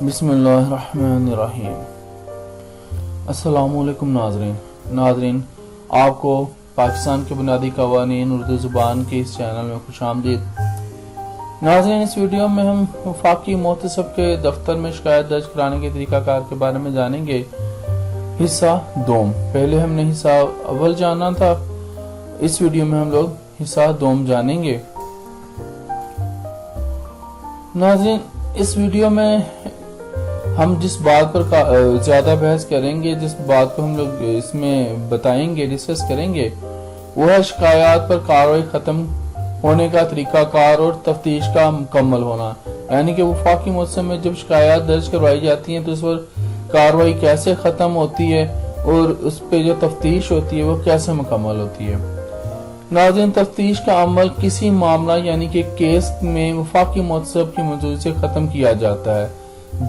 بسم اللہ الرحمن الرحیم۔ السلام علیکم ناظرین، آپ کو پاکستان کے بنیادی قوانین اردو زبان کے اس چینل میں خوش آمدید۔ ناظرین، اس ویڈیو میں ہم وفاقی محتسب کے دفتر میں شکایت درج کرانے کے طریقہ کار کے بارے میں جانیں گے۔ حصہ دوم، پہلے ہم نے حصہ اول جانا تھا، اس ویڈیو میں ہم لوگ حصہ دوم جانیں گے۔ ناظرین، اس ویڈیو میں ہم جس بات پر زیادہ بحث کریں گے، جس بات کو ہم لوگ اس میں بتائیں گے، ڈسکس کریں گے، وہ ہے شکایات پر کارروائی ختم ہونے کا طریقہ کار اور تفتیش کا مکمل ہونا۔ یعنی کہ وفاقی محتسب میں جب شکایات درج کروائی جاتی ہیں تو اس پر کارروائی کیسے ختم ہوتی ہے اور اس پہ جو تفتیش ہوتی ہے وہ کیسے مکمل ہوتی ہے۔ ناظرین، تفتیش کا عمل کسی معاملہ یعنی کہ کیس میں وفاقی محتسب کی موجودگی سے ختم کیا جاتا ہے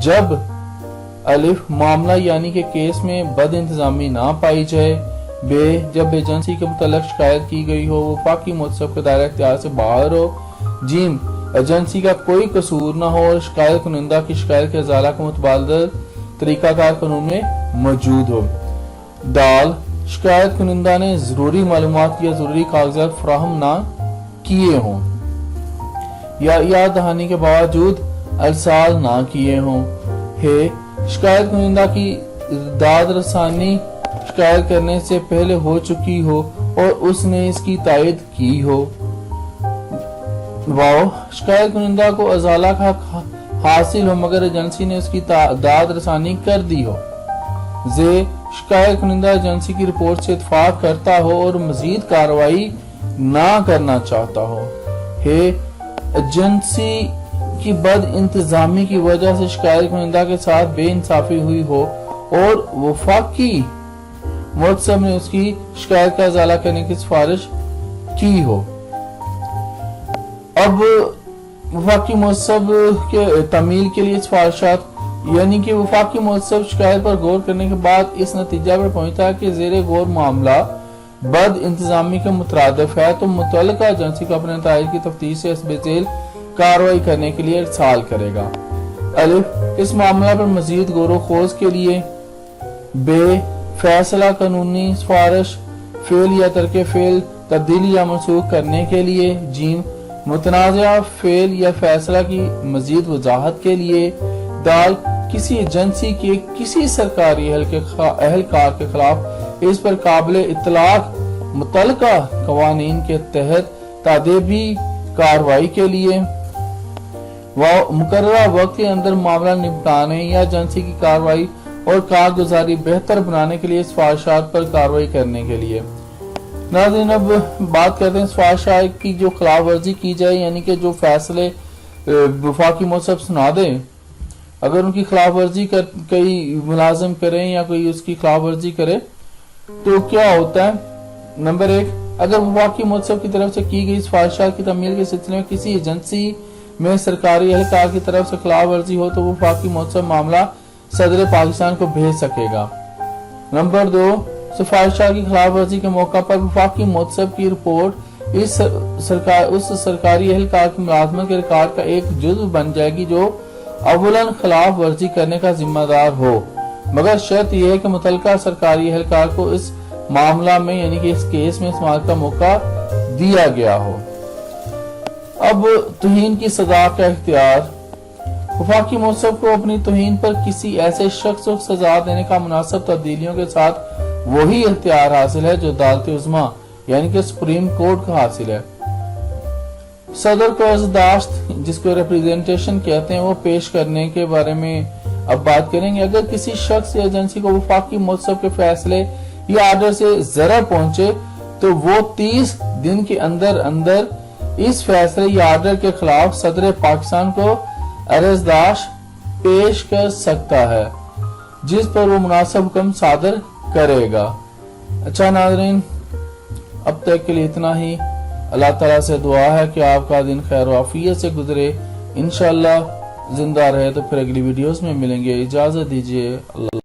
جب الف معاملہ یعنی کہ کیس میں بد انتظامی نہ پائی جائے، بے جب ایجنسی کے متعلق شکایت کی گئی ہو وفاقی محتسب کے دائرہ اختیار سے باہر ہو، جیم ایجنسی کا کوئی قصور نہ ہو اور شکایت کنندہ کی شکایت کے ازالہ کا متبادل طریقہ کار قانون میں موجود ہو، دال شکایت کنندہ نے ضروری معلومات یا ضروری کاغذات فراہم نہ کیے ہوں یا یاد دہانی کے باوجود ارسال نہ کیے ہوں، ہے شکایت کنندہ کی داد رسانی شکایت کرنے سے پہلے ہو چکی ہو اور اس نے اس کی تائید کی ہو، واو شکایت کنندہ کو ازالہ کا حق حاصل ہو مگر ایجنسی نے اس کی داد رسانی کر دی ہو، زے شکایت کنندہ ایجنسی کی رپورٹ سے اتفاق کرتا ہو اور مزید کارروائی نہ کرنا چاہتا ہو، ہے ایجنسی کی بد انتظامی کی وجہ سے شکایت کنندہ کے ساتھ بے انصافی ہوئی ہو اور وفاقی محتسب نے اس کی شکایت کا ازالہ کرنے کی سفارش کی ہو۔ اب وفاقی محتسب کے تعمیل کے لیے سفارشات، یعنی کہ وفاقی محتسب شکایت پر غور کرنے کے بعد اس نتیجہ پر پہنچتا ہے کہ زیر غور معاملہ بد انتظامی کے مترادف ہے تو متعلقہ ایجنسی کو اپنے نتائج کی تفتیش سے حسب ذیل کارروائی کرنے کے لیے ارسال کرے گا۔ الف اس معاملہ پر مزید غور و خوض کے لیے، بے فیصلہ قانونی سفارش فعل یا ترک فعل تبدیلی یا منسوخ کرنے کے لیے، جیم متنازعہ فعل یا فیصلہ کی مزید وضاحت کے لیے، دال کسی ایجنسی کے کسی سرکاری اہلکار کے خلاف اس پر قابل اطلاق متعلقہ قوانین کے تحت تادیبی کارروائی کے لیے، مقررہ وقت کے اندر معاملہ نپٹانے یا ایجنسی کی کارروائی اور کارگزاری بہتر بنانے کے لیے سفارشات پر کارروائی کرنے کے لیے۔ ناظرین، اب بات کرتے ہیں سفارشات کی جو خلاف ورزی کی جائے، یعنی کہ جو فیصلے وفاقی محتسب سنا دے، اگر ان کی خلاف ورزی کوئی ملازم کرے یا کوئی اس کی خلاف ورزی کرے تو کیا ہوتا ہے۔ نمبر ایک، اگر وفاقی محتسب کی طرف سے کی گئی سفارشات کی تعمیل کے سلسلے میں کسی ایجنسی میں سرکاری اہلکار کی طرف سے خلاف ورزی ہو تو وفاقی محتسب معاملہ صدر پاکستان کو بھیج سکے گا۔ نمبر دو، سفارشات کی خلاف ورزی کے موقع پر وفاقی محتسب کی رپورٹ اس سرکاری اہلکار کی ملازمت کے ریکارڈ کا ایک جزو بن جائے گی جو اولاً خلاف ورزی کرنے کا ذمہ دار ہو، مگر شرط یہ ہے کہ متعلقہ سرکاری اہلکار کو اس معاملہ میں یعنی کہ اس کیس میں استعمال کا موقع دیا گیا ہو۔ اب توہین کی سزا کا اختیار، وفاقی محتسب کو اپنی توہین پر کسی ایسے شخص کو سزا دینے کا مناسب تبدیلیوں کے ساتھ وہی اختیار حاصل ہے جو عدالت عظمیٰ یعنی کہ سپریم کورٹ کا حاصل ہے۔ صدر کو عرضداشت جس کو ریپریزنٹیشن کہتے ہیں وہ پیش کرنے کے بارے میں اب بات کریں گے۔ اگر کسی شخص یا ایجنسی کو وفاقی محتسب کے فیصلے یا آرڈر سے ضرر پہنچے تو وہ 30 دن کے اندر اس فیصلے یا آرڈر کے خلاف صدر پاکستان کو عرضداشت پیش کر سکتا ہے جس پر وہ مناسب حکم صادر کرے گا۔ اچھا ناظرین، اب تک کے لیے اتنا ہی۔ اللہ تعالیٰ سے دعا ہے کہ آپ کا دن خیر و عافیت سے گزرے، انشاءاللہ زندہ رہے تو پھر اگلی ویڈیوز میں ملیں گے۔ اجازت دیجیے، اللہ